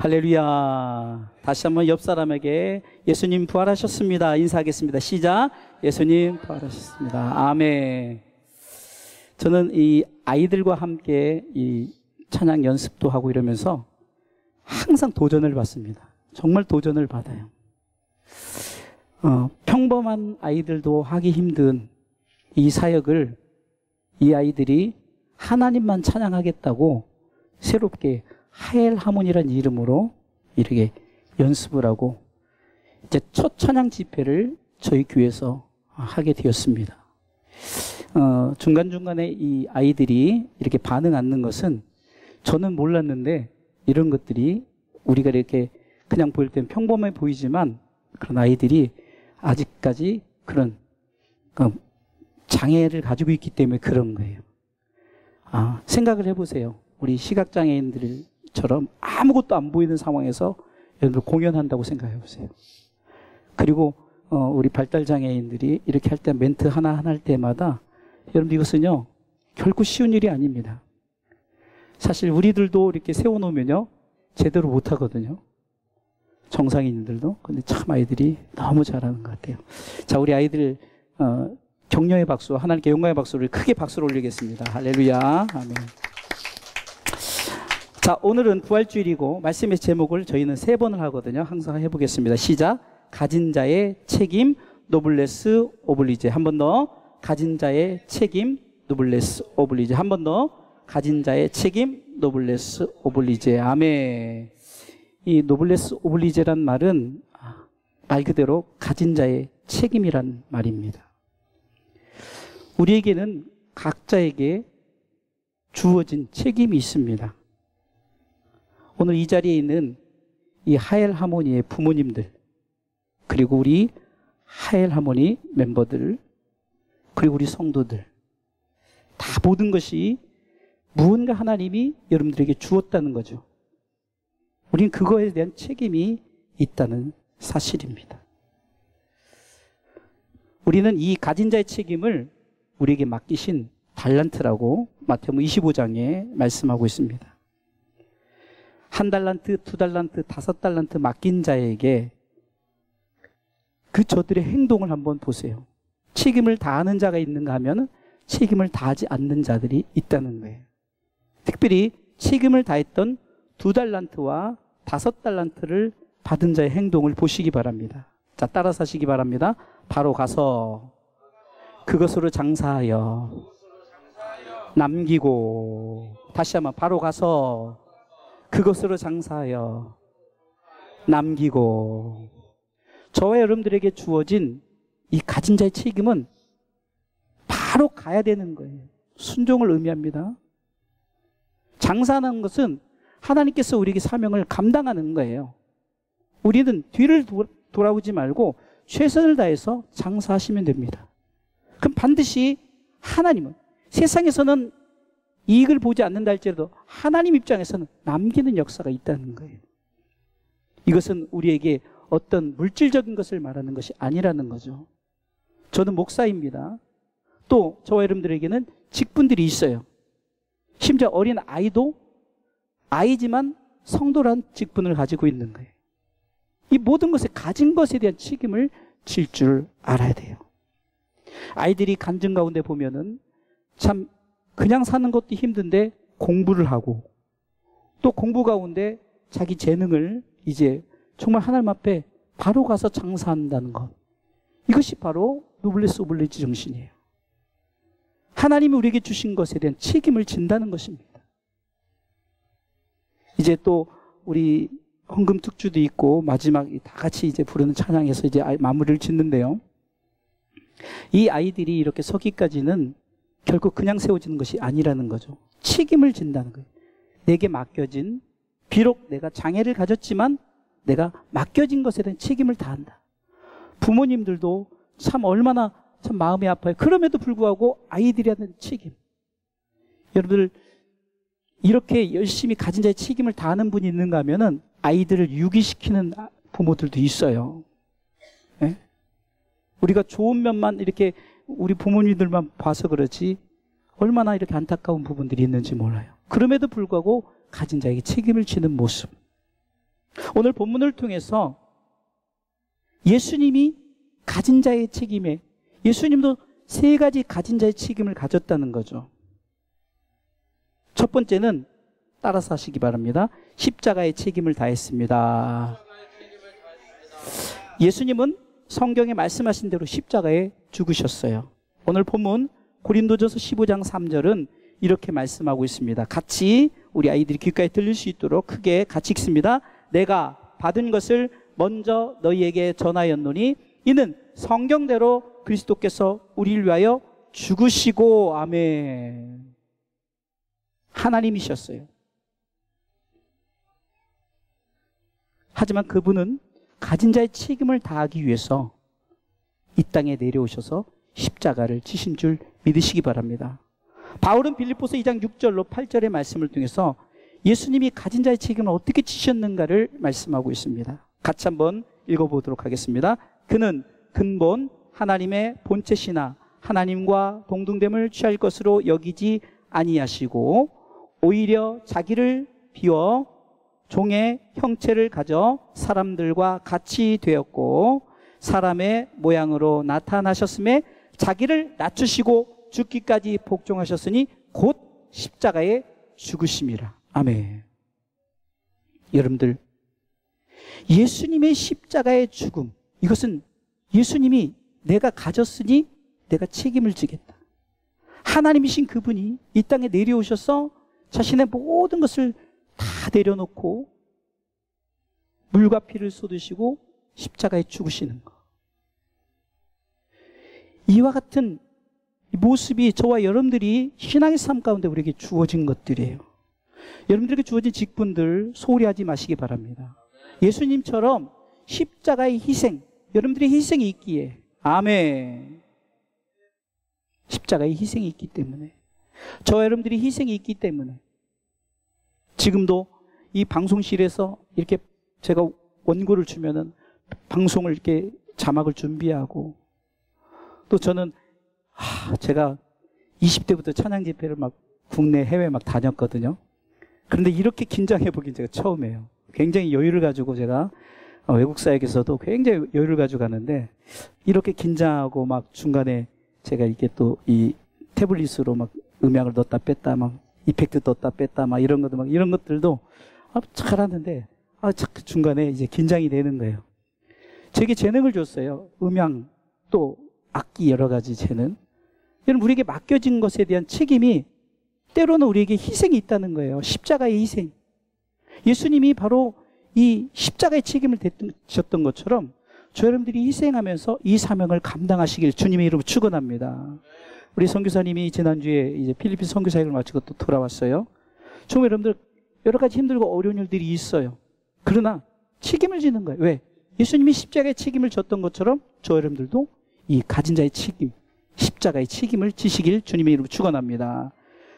할렐루야. 다시 한번 옆 사람에게 예수님 부활하셨습니다 인사하겠습니다. 시작. 예수님 부활하셨습니다. 아멘. 저는 이 아이들과 함께 이 찬양 연습도 하고 이러면서 항상 도전을 받습니다. 정말 도전을 받아요. 평범한 아이들도 하기 힘든 이 사역을 이 아이들이 하나님만 찬양하겠다고 새롭게 하엘 하모니라는 이름으로 이렇게 연습을 하고 이제 첫 찬양 집회를 저희 교회에서 하게 되었습니다. 중간중간에 이 아이들이 이렇게 반응 않는 것은 저는 몰랐는데 이런 것들이 우리가 이렇게 그냥 보일 땐 평범해 보이지만 그런 아이들이 아직까지 그런 장애를 가지고 있기 때문에 그런 거예요. 생각을 해보세요. 우리 시각장애인들처럼 아무것도 안 보이는 상황에서 여러분들 공연한다고 생각해 보세요. 그리고 우리 발달장애인들이 이렇게 할 때 멘트 하나 할 때마다 여러분 이것은요 결코 쉬운 일이 아닙니다. 사실 우리들도 이렇게 세워놓으면요 제대로 못하거든요. 정상인들도. 근데 참 아이들이 너무 잘하는 것 같아요. 자, 우리 아이들 격려의 박수, 하나님께 영광의 박수를 크게 박수를 올리겠습니다. 할렐루야. 아멘. 자, 오늘은 부활주일이고 말씀의 제목을 저희는 3번을 하거든요. 항상 해보겠습니다. 시작. 가진 자의 책임, 노블레스 오블리제. 한 번 더. 가진 자의 책임, 노블레스 오블리제. 한 번 더. 가진 자의 책임, 노블레스 오블리제. 아멘. 이 노블레스 오블리제란 말은 말 그대로 가진 자의 책임이란 말입니다. 우리에게는 각자에게 주어진 책임이 있습니다. 오늘 이 자리에 있는 이 하엘 하모니의 부모님들, 그리고 우리 하엘 하모니 멤버들, 그리고 우리 성도들, 다 모든 것이 무언가 하나님이 여러분들에게 주었다는 거죠. 우린 그거에 대한 책임이 있다는 사실입니다. 우리는 이 가진 자의 책임을 우리에게 맡기신 달란트라고 마태복음 25장에 말씀하고 있습니다. 1달란트, 2달란트, 5달란트 맡긴 자에게 저들의 행동을 한번 보세요. 책임을 다하는 자가 있는가 하면 책임을 다하지 않는 자들이 있다는 거예요. 특별히 책임을 다했던 2달란트와 5달란트를 받은 자의 행동을 보시기 바랍니다. 자, 따라서 하시기 바랍니다. 바로 가서 그것으로 장사하여 남기고, 다시 한번 바로 가서 그것으로 장사하여 남기고. 저와 여러분들에게 주어진 이 가진 자의 책임은 바로 가야 되는 거예요. 순종을 의미합니다. 장사하는 것은 하나님께서 우리에게 사명을 감당하는 거예요. 우리는 뒤를 돌아보지 말고 최선을 다해서 장사하시면 됩니다. 그럼 반드시 하나님은, 세상에서는 이익을 보지 않는다 할지라도 하나님 입장에서는 남기는 역사가 있다는 거예요. 이것은 우리에게 어떤 물질적인 것을 말하는 것이 아니라는 거죠. 저는 목사입니다. 또 저와 여러분들에게는 직분들이 있어요. 심지어 어린 아이도 아이지만 성도란 직분을 가지고 있는 거예요. 이 모든 것에 가진 것에 대한 책임을 질 줄 알아야 돼요. 아이들이 간증 가운데 보면은 참 그냥 사는 것도 힘든데 공부를 하고, 또 공부 가운데 자기 재능을 이제 정말 하나님 앞에 바로 가서 장사한다는 것, 이것이 바로 노블레스 오블리주 정신이에요. 하나님이 우리에게 주신 것에 대한 책임을 진다는 것입니다. 이제 또 우리 헌금 특주도 있고 마지막 다 같이 이제 부르는 찬양에서 이제 마무리를 짓는데요. 이 아이들이 이렇게 서기까지는 결국 그냥 세워지는 것이 아니라는 거죠. 책임을 진다는 거예요. 내게 맡겨진, 비록 내가 장애를 가졌지만 내가 맡겨진 것에 대한 책임을 다한다. 부모님들도 참 얼마나 참 마음이 아파요. 그럼에도 불구하고 아이들이 하는 책임. 여러분들 이렇게 열심히 가진 자의 책임을 다하는 분이 있는가 하면은 아이들을 유기시키는 부모들도 있어요. 네? 우리가 좋은 면만 이렇게 우리 부모님들만 봐서 그렇지 얼마나 이렇게 안타까운 부분들이 있는지 몰라요. 그럼에도 불구하고 가진 자에게 책임을 지는 모습. 오늘 본문을 통해서 예수님이 가진 자의 책임에, 예수님도 세 가지 가진 자의 책임을 가졌다는 거죠. 첫 번째는 따라서 하시기 바랍니다. 십자가의 책임을 다했습니다. 예수님은 성경에 말씀하신 대로 십자가에 죽으셨어요. 오늘 본문 고린도전서 15장 3절은 이렇게 말씀하고 있습니다. 같이 우리 아이들이 귓가에 들릴 수 있도록 크게 같이 읽습니다. 내가 받은 것을 먼저 너희에게 전하였노니 이는 성경대로 그리스도께서 우리를 위하여 죽으시고, 아멘. 하나님이셨어요. 하지만 그분은 가진 자의 책임을 다하기 위해서 이 땅에 내려오셔서 십자가를 지신 줄 믿으시기 바랍니다. 바울은 빌립보서 2장 6절로 8절의 말씀을 통해서 예수님이 가진 자의 책임을 어떻게 지셨는가를 말씀하고 있습니다. 같이 한번 읽어보도록 하겠습니다. 그는 근본 하나님의 본체시나 하나님과 동등됨을 취할 것으로 여기지 아니하시고 오히려 자기를 비워 종의 형체를 가져 사람들과 같이 되었고 사람의 모양으로 나타나셨음에 자기를 낮추시고 죽기까지 복종하셨으니 곧 십자가에 죽으심이라. 아멘. 여러분들, 예수님의 십자가의 죽음, 이것은 예수님이 내가 가졌으니 내가 책임을 지겠다. 하나님이신 그분이 이 땅에 내려오셔서 자신의 모든 것을 다 내려놓고 물과 피를 쏟으시고 십자가에 죽으시는 것. 이와 같은 모습이 저와 여러분들이 신앙의 삶 가운데 우리에게 주어진 것들이에요. 여러분들에게 주어진 직분들 소홀히 하지 마시기 바랍니다. 예수님처럼 십자가의 희생, 여러분들의 희생이 있기에, 아멘. 십자가의 희생이 있기 때문에, 저와 여러분들이 희생이 있기 때문에 지금도 이 방송실에서 이렇게 제가 원고를 주면은 방송을 이렇게 자막을 준비하고, 또 저는 제가 20대부터 찬양 집회를 막 국내 해외 막 다녔거든요. 그런데 이렇게 긴장해 보긴 제가 처음이에요. 굉장히 여유를 가지고 제가 외국 사역에서도 굉장히 여유를 가지고 가는데 이렇게 긴장하고 막 중간에 제가 이렇게 또 이 태블릿으로 막 음향을 넣었다 뺐다 막 이펙트 넣었다 뺐다 막 이런 것도 막 이런 것들도 잘하는데 중간에 이제 긴장이 되는 거예요. 제게 재능을 줬어요. 음향 또 악기 여러 가지 재능. 여러분, 우리에게 맡겨진 것에 대한 책임이 때로는 우리에게 희생이 있다는 거예요. 십자가의 희생. 예수님이 바로 이 십자가의 책임을 지셨던 것처럼 저 여러분들이 희생하면서 이 사명을 감당하시길 주님의 이름으로 축원합니다. 우리 선교사님이 지난주에 이제 필리핀 선교사역을 마치고 또 돌아왔어요. 정말 여러분들 여러 가지 힘들고 어려운 일들이 있어요. 그러나 책임을 지는 거예요. 왜? 예수님이 십자가의 책임을 졌던 것처럼 저 여러분들도 이 가진 자의 책임, 십자가의 책임을 지시길 주님의 이름으로 축원합니다.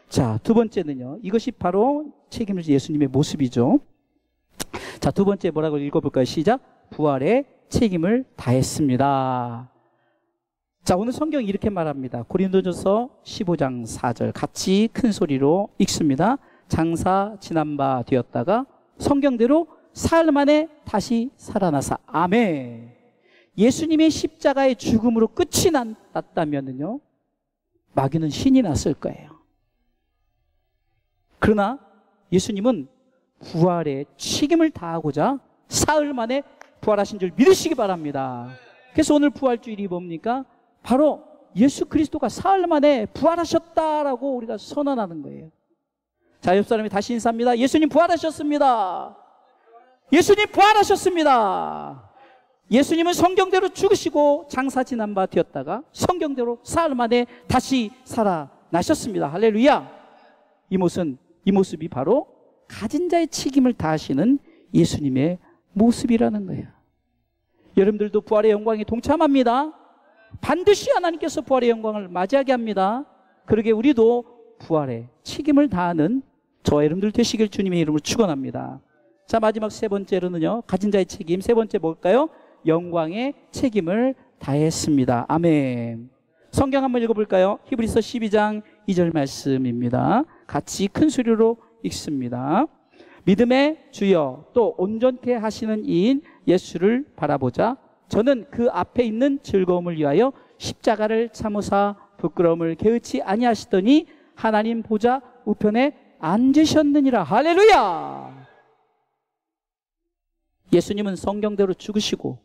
자, 두 번째는요. 이것이 바로 책임을 진 예수님의 모습이죠. 자, 두 번째 뭐라고 읽어볼까요? 시작. 부활의 책임을 다했습니다. 자, 오늘 성경이 이렇게 말합니다. 고린도전서 15장 4절 같이 큰 소리로 읽습니다. 장사 지난 바 되었다가 성경대로 사흘 만에 다시 살아나사. 아멘. 예수님의 십자가의 죽음으로 끝이 났다면요, 마귀는 신이 났을 거예요. 그러나 예수님은 부활의 책임을 다하고자 사흘 만에 부활하신 줄 믿으시기 바랍니다. 그래서 오늘 부활주일이 뭡니까? 바로 예수 그리스도가 사흘 만에 부활하셨다라고 우리가 선언하는 거예요. 자, 옆 사람이 다시 인사합니다. 예수님 부활하셨습니다. 예수님 부활하셨습니다. 예수님은 성경대로 죽으시고 장사 지난 바 되었다가 성경대로 사흘 만에 다시 살아나셨습니다. 할렐루야. 이 모습이 바로 가진 자의 책임을 다하시는 예수님의 모습이라는 거예요. 여러분들도 부활의 영광에 동참합니다. 반드시 하나님께서 부활의 영광을 맞이하게 합니다. 그러게 우리도 부활의 책임을 다하는 저와 여러분들 되시길 주님의 이름으로 축원합니다. 자, 마지막 세 번째로는요, 가진 자의 책임. 세 번째 뭘까요? 영광의 책임을 다했습니다. 아멘. 성경 한번 읽어볼까요? 히브리서 12장 2절 말씀입니다. 같이 큰 소리로 읽습니다. 믿음의 주여 또 온전케 하시는 이인 예수를 바라보자. 저는 그 앞에 있는 즐거움을 위하여 십자가를 참으사 부끄러움을 개의치 아니하시더니 하나님 보좌 우편에 앉으셨느니라. 할렐루야. 예수님은 성경대로 죽으시고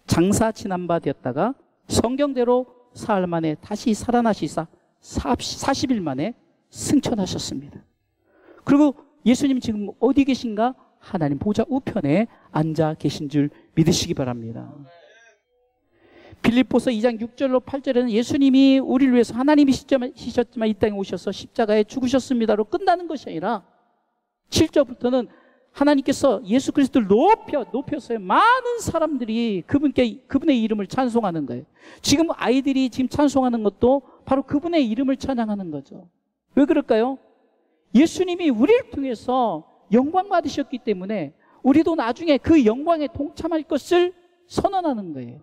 장사 지난 바 되었다가 성경대로 사흘 만에 다시 살아나시사 40일 만에 승천하셨습니다. 그리고 예수님 지금 어디 계신가? 하나님 보좌 우편에 앉아 계신 줄 믿으시기 바랍니다. 빌립보서 2장 6절로 8절에는 예수님이 우리를 위해서 하나님이시지만 이 땅에 오셔서 십자가에 죽으셨습니다로 끝나는 것이 아니라 7절부터는 하나님께서 예수 그리스도를 높여서요 많은 사람들이 그분의 이름을 찬송하는 거예요. 지금 아이들이 지금 찬송하는 것도 바로 그분의 이름을 찬양하는 거죠. 왜 그럴까요? 예수님이 우리를 통해서 영광 받으셨기 때문에 우리도 나중에 그 영광에 동참할 것을 선언하는 거예요.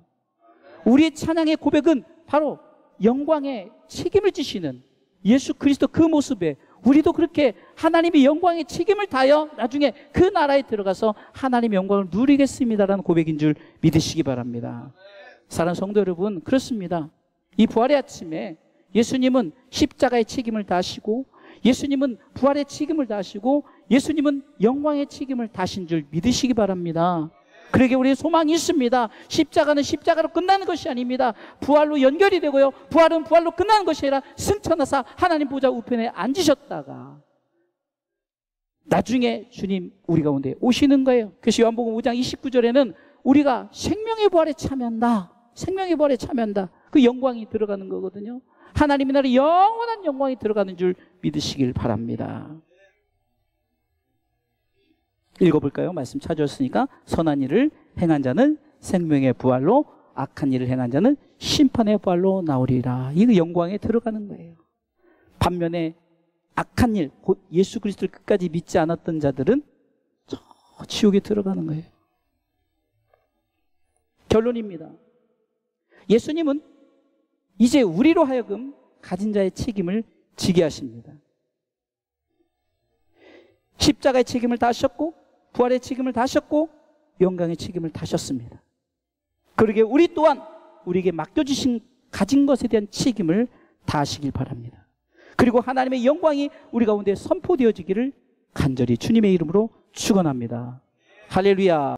우리의 찬양의 고백은 바로 영광의 책임을 지시는 예수 그리스도 그 모습에 우리도 그렇게 하나님의 영광의 책임을 다하여 나중에 그 나라에 들어가서 하나님의 영광을 누리겠습니다라는 고백인 줄 믿으시기 바랍니다. 사랑하는 성도 여러분, 그렇습니다. 이 부활의 아침에 예수님은 십자가의 책임을 다하시고 예수님은 부활의 책임을 다하시고 예수님은 영광의 책임을 다하신 줄 믿으시기 바랍니다. 그러기에 우리의 소망이 있습니다. 십자가는 십자가로 끝나는 것이 아닙니다. 부활로 연결이 되고요. 부활은 부활로 끝나는 것이 아니라 승천하사 하나님 보좌 우편에 앉으셨다가 나중에 주님 우리 가운데 오시는 거예요. 그래서 요한복음 5장 29절에는 우리가 생명의 부활에 참여한다. 생명의 부활에 참여한다. 그 영광이 들어가는 거거든요. 하나님의 나라의 영원한 영광이 들어가는 줄 믿으시길 바랍니다. 읽어볼까요? 말씀 찾아왔으니까 선한 일을 행한 자는 생명의 부활로 악한 일을 행한 자는 심판의 부활로 나오리라. 이 영광에 들어가는 거예요. 반면에 악한 일, 곧 예수 그리스도를 끝까지 믿지 않았던 자들은 저 지옥에 들어가는 거예요. 결론입니다. 예수님은 이제 우리로 하여금 가진 자의 책임을 지게 하십니다. 십자가의 책임을 다하셨고 부활의 책임을 다하셨고 영광의 책임을 다하셨습니다. 그러기에 우리 또한 우리에게 맡겨주신 가진 것에 대한 책임을 다하시길 바랍니다. 그리고 하나님의 영광이 우리 가운데 선포되어지기를 간절히 주님의 이름으로 축원합니다. 할렐루야.